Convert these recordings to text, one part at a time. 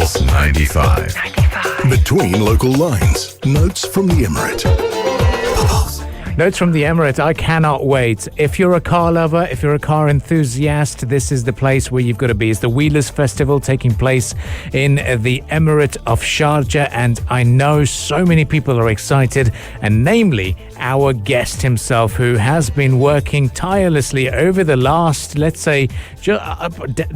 Pulse 95. Between local lines, notes from the Emirate. Notes from the Emirate. I cannot wait. If you're a car lover, if you're a car enthusiast, this is the place where you've got to be. It's the Wheelers Festival taking place in the Emirate of Sharjah, and I know so many people are excited, and namely our guest himself, who has been working tirelessly over the last, let's say,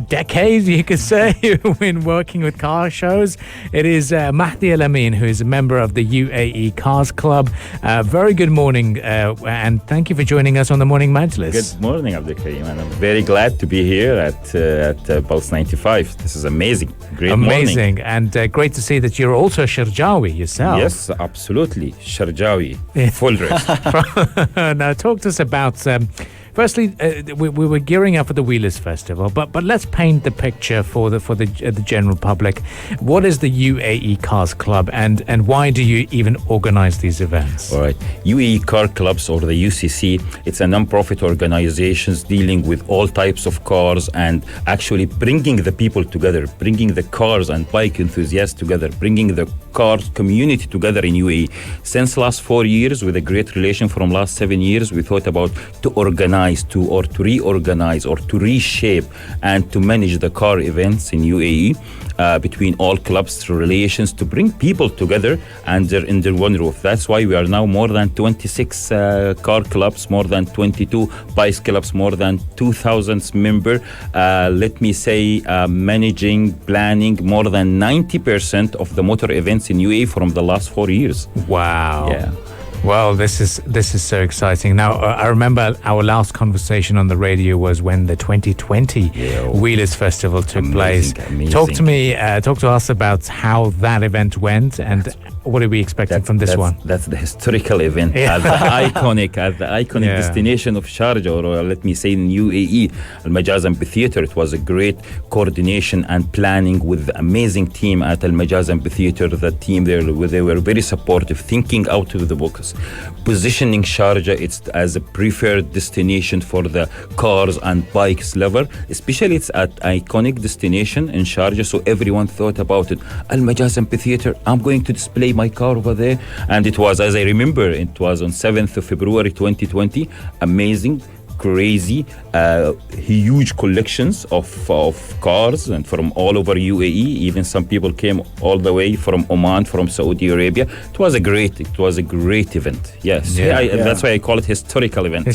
decade, you could say, when working with car shows. It is Mahadi Al Amin, who is a member of the UAE Cars Club. Very good morning, and thank you for joining us on the Morning Majlis. Good morning, Abdul Karim, and I'm very glad to be here at Pulse 95. This is amazing. Great amazing morning. And great to see that you're also Sharjawi yourself. Yes, absolutely. Sharjawi. Full dress. Now, talk to us about... Firstly, we were gearing up for the Wheelers Festival, but let's paint the picture for the general public. What is the UAE Cars Club, and why do you even organize these events? All right. UAE Car Clubs, or the UCC, it's a non-profit organization dealing with all types of cars and actually bringing the people together, bringing the cars and bike enthusiasts together, bringing the cars community together in UAE. Since last 4 years, with a great relation from last 7 years, we thought about to organize to reorganize or to reshape and to manage the car events in UAE between all clubs through relations to bring people together under one roof. That's why we are now more than 26 car clubs, more than 22 bike clubs, more than 2,000 members. Let me say managing, planning more than 90% of the motor events in UAE from the last 4 years. Wow. Yeah. Well, this is so exciting. Now, I remember our last conversation on the radio was when the 2020 Wheelers Festival took place. Amazing. Talk to us about how that event went, and what are we expecting from this one? That's the historical event, at the iconic destination of Sharjah, or let me say in UAE, Al Majaz Amphitheatre. It was a great coordination and planning with the amazing team at Al Majaz Amphitheatre. The team there, they were very supportive, thinking out of the box, positioning Sharjah as a preferred destination for the cars and bikes lover. Especially it's at iconic destination in Sharjah, so everyone thought about it. Al Majaz Amphitheatre, I'm going to display my car over there. And it was, as I remember, it was on 7th of February 2020. Amazing, crazy, huge collections of cars and from all over UAE. Even some people came all the way from Oman, from Saudi Arabia. It was a great event. Yes, that's why I call it historical event.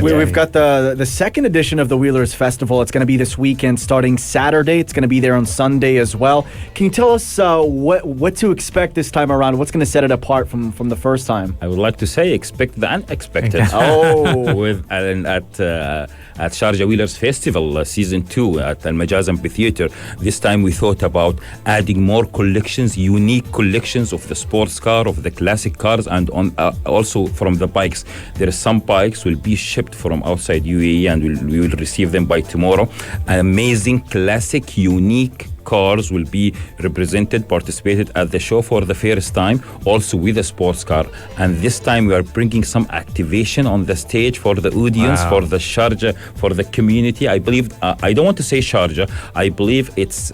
We've got the second edition of the Wheelers Festival. It's going to be this weekend, starting Saturday. It's going to be there on Sunday as well. Can you tell us what to expect this time around? What's going to set it apart from the first time? I would like to say expect the unexpected. At Sharjah Wheelers Festival Season 2 at Al Majaz Amphitheatre. This time we thought about adding more collections, unique collections of the sports car, of the classic cars, and also from the bikes. There are some bikes will be shipped from outside UAE, and we will receive them by tomorrow. An amazing, classic, unique cars will be participated at the show for the first time, also with a sports car. And this time we are bringing some activation on the stage for the audience, for the Sharjah, for the community. I believe, I don't want to say Sharjah, I believe it's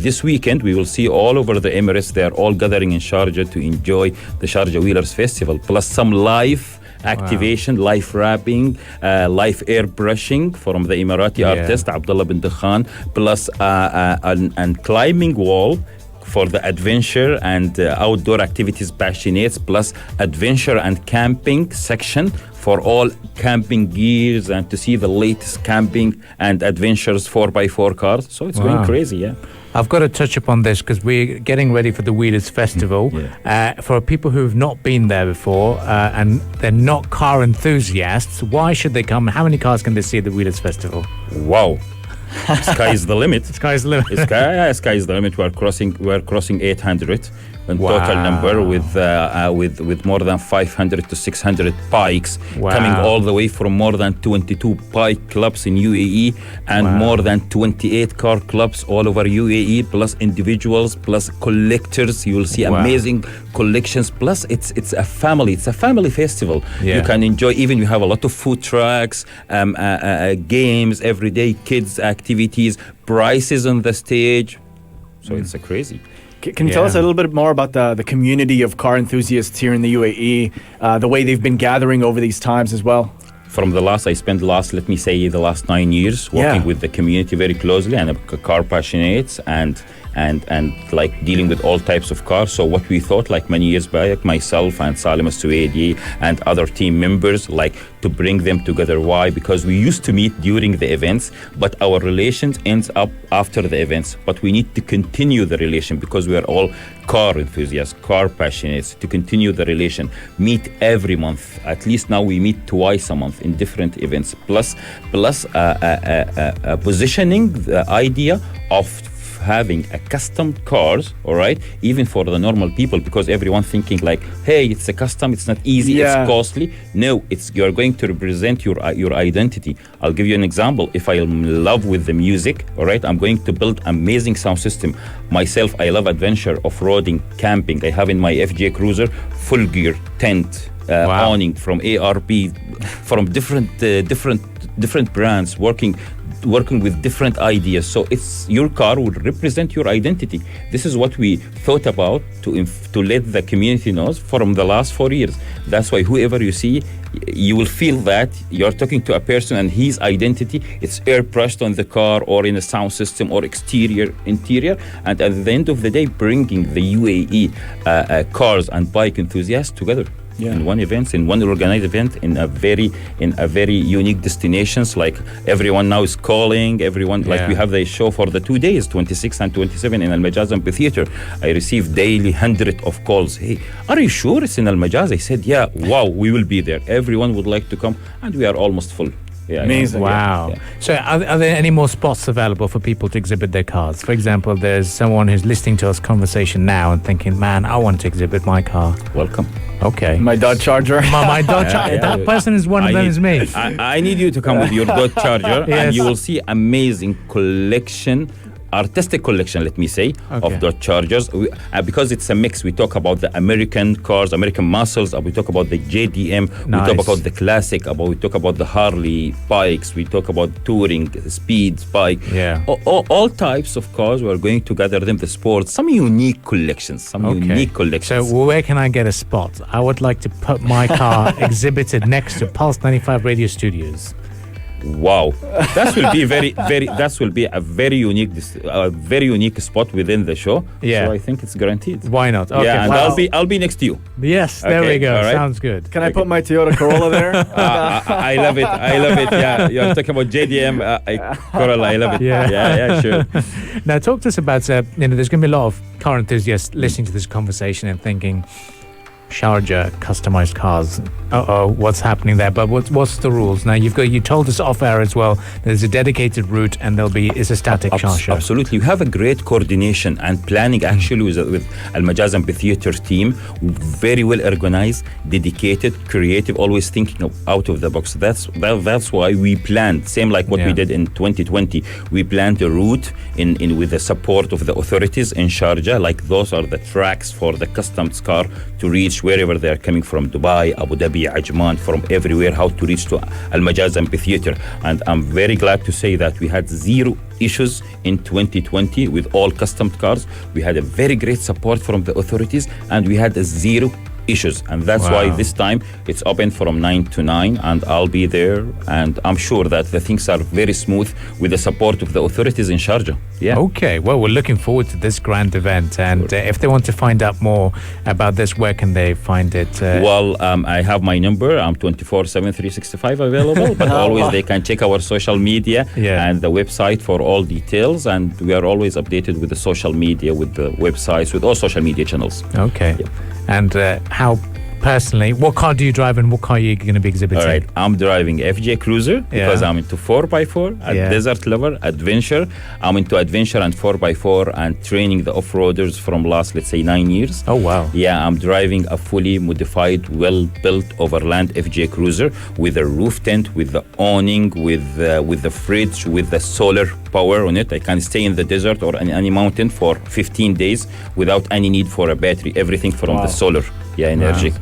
this weekend we will see all over the Emirates. They are all gathering in Sharjah to enjoy the Sharjah Wheelers Festival, plus some live activation, live rapping, live airbrushing from the Emirati artist Abdullah bin Dakhan, plus and climbing wall for the adventure and outdoor activities passionates, plus adventure and camping section for all camping gears and to see the latest camping and adventures 4x4 cars. So it's going crazy, yeah. I've got to touch upon this because we're getting ready for the Wheelers Festival. For people who've not been there before and they're not car enthusiasts, why should they come? How many cars can they see at the Wheelers Festival? Wow. Sky is the limit. Sky is the limit. Sky is the limit. We're crossing 800 in total number with more than 500 to 600 bikes coming all the way from more than 22 bike clubs in UAE and more than 28 car clubs all over UAE, plus individuals, plus collectors. You will see amazing collections. Plus it's a family festival. You can enjoy. Even we have a lot of food trucks, games, everyday kids activities, prices on the stage. So it's crazy. Can you tell us a little bit more about the community of car enthusiasts here in the UAE, the way they've been gathering over these times as well? I spent let me say, the last 9 years working with the community very closely, and car passionates and like dealing with all types of cars. So what we thought, like many years back, myself and Salim Al-Suwaidi and other team members, like to bring them together. Why? Because we used to meet during the events, but our relations ends up after the events. But we need to continue the relation because we are all car enthusiasts, car passionates, to continue the relation. Meet every month. At least now we meet twice a month in different events. Plus positioning the idea of having a custom cars, all right, even for the normal people, because everyone thinking like, hey, it's a custom, it's not easy, it's costly. No, you're going to represent your identity. I'll give you an example. If I'm in love with the music, all right, I'm going to build amazing sound system. Myself, I love adventure, off-roading, camping. I have in my FJ Cruiser full gear, tent, awning from ARP, from different brands, working with different ideas. So it's your car will represent your identity. This is what we thought about to let the community know from the last 4 years. That's why whoever you see, you will feel that you're talking to a person and his identity, it's airbrushed on the car or in a sound system or interior. And at the end of the day, bringing the UAE cars and bike enthusiasts together. In one organized event, in a very unique destinations. Like everyone now is calling, like we have the show for the 2 days, 26 and 27 in Al Majaz Amphitheater. I receive daily hundreds of calls. Hey, are you sure it's in Al Majaz? I said, yeah, wow, we will be there. Everyone would like to come, and we are almost full. Yeah, amazing. Wow. Yeah. So are there any more spots available for people to exhibit their cars? For example, there's someone who's listening to us conversation now and thinking, man, I want to exhibit my car. Welcome. Okay. My Dodge Charger. my Dodge Charger. That person is one of them is me. I need you to come with your Dodge Charger and you will see amazing artistic collection, let me say, of Dodge Chargers. Because it's a mix. We talk about the American cars, American muscles. We talk about the JDM. We talk about the classic. We talk about the Harley bikes. We talk about touring, speed bike. Yeah. All types of cars. We are going to gather them, the sports. Some unique collections. So where can I get a spot? I would like to put my car exhibited next to Pulse 95 Radio Studios. Wow, that will be a very unique spot within the show. Yeah, so I think it's guaranteed. Why not? Okay, yeah, and I'll be next to you. Yes, there we go. Right. Sounds good. Can I put my Toyota Corolla there? I love it. Yeah, you're talking about JDM Corolla. I love it. Yeah, sure. Now, talk to us about there's going to be a lot of car enthusiasts listening to this conversation and thinking, Sharjah customized cars. What's happening there? But what's the rules? Now you told us off air as well. There's a dedicated route and is a static charger. Absolutely, we have a great coordination and planning actually with Al Majaz Amphitheater team. Very well organized, dedicated, creative, always thinking out of the box. That's why we planned same like what we did in 2020. We planned a route in with the support of the authorities in Sharjah. Like those are the tracks for the customs car to reach wherever they are coming from, Dubai, Abu Dhabi, Ajman, from everywhere, how to reach to Al Majaz Amphitheater. And I'm very glad to say that we had zero issues in 2020 with all custom cars. We had a very great support from the authorities and we had zero issues, and that's why this time it's open from 9 to 9 and I'll be there, and I'm sure that the things are very smooth with the support of the authorities in Sharjah. Okay, well, we're looking forward to this grand event, and if they want to find out more about this, where can they find it? I have my number. I'm 24/7 365 available, but always they can check our social media and the website for all details, and we are always updated with the social media, with the websites, with all social media channels. Okay. And how personally, what car do you drive and what car are you going to be exhibiting? All right, I'm driving FJ Cruiser because I'm into 4x4, a desert lover, adventure. I'm into adventure and 4x4 and training the off-roaders from last, let's say, 9 years. Oh, wow. Yeah, I'm driving a fully modified, well-built overland FJ Cruiser with a roof tent, with the awning, with the fridge, with the solar power on it. I can stay in the desert or in any mountain for 15 days without any need for a battery. Everything from the solar energy.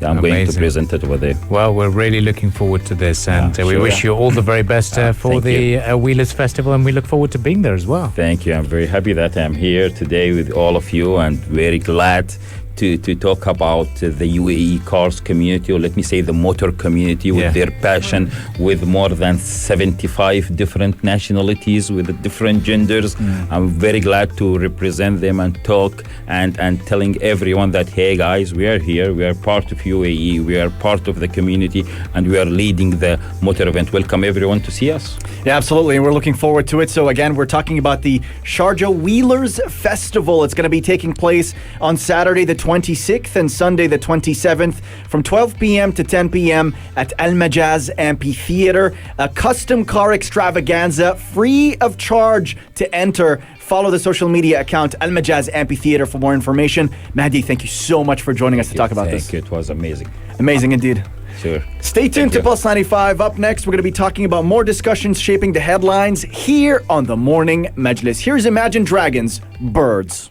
I'm going to Amazing. present it over there. Well, we're really looking forward to this, and we sure. wish you all the very best for Thank the Wheelers Festival, and we look forward to being there as well. Thank you. I'm very happy that I'm here today with all of you, and very glad to talk about the UAE cars community, or let me say the motor community, with their passion, with more than 75 different nationalities, with different genders. I'm very glad to represent them and talk and telling everyone that, hey guys, we are here, we are part of UAE, we are part of the community, and we are leading the motor event. Welcome everyone to see us. Yeah, absolutely. And we're looking forward to it. So again, we're talking about the Sharjah Wheelers Festival. It's going to be taking place on Saturday the 26th and Sunday the 27th from 12 p.m. to 10 p.m. at Al Majaz Amphitheater. A custom car extravaganza, free of charge to enter. Follow the social media account Al Majaz Amphitheater for more information. Mahdi, thank you so much for joining us to talk about this. Thank you. It was amazing. Amazing indeed. Sure. Stay tuned to Pulse 95. Up next, we're going to be talking about more discussions shaping the headlines here on the Morning Majlis. Here's Imagine Dragons, Birds.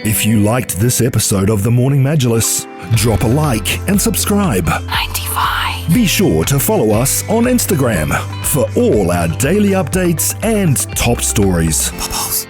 If you liked this episode of the Morning Majlis, drop a like and subscribe. 95. Be sure to follow us on Instagram for all our daily updates and top stories. Pulse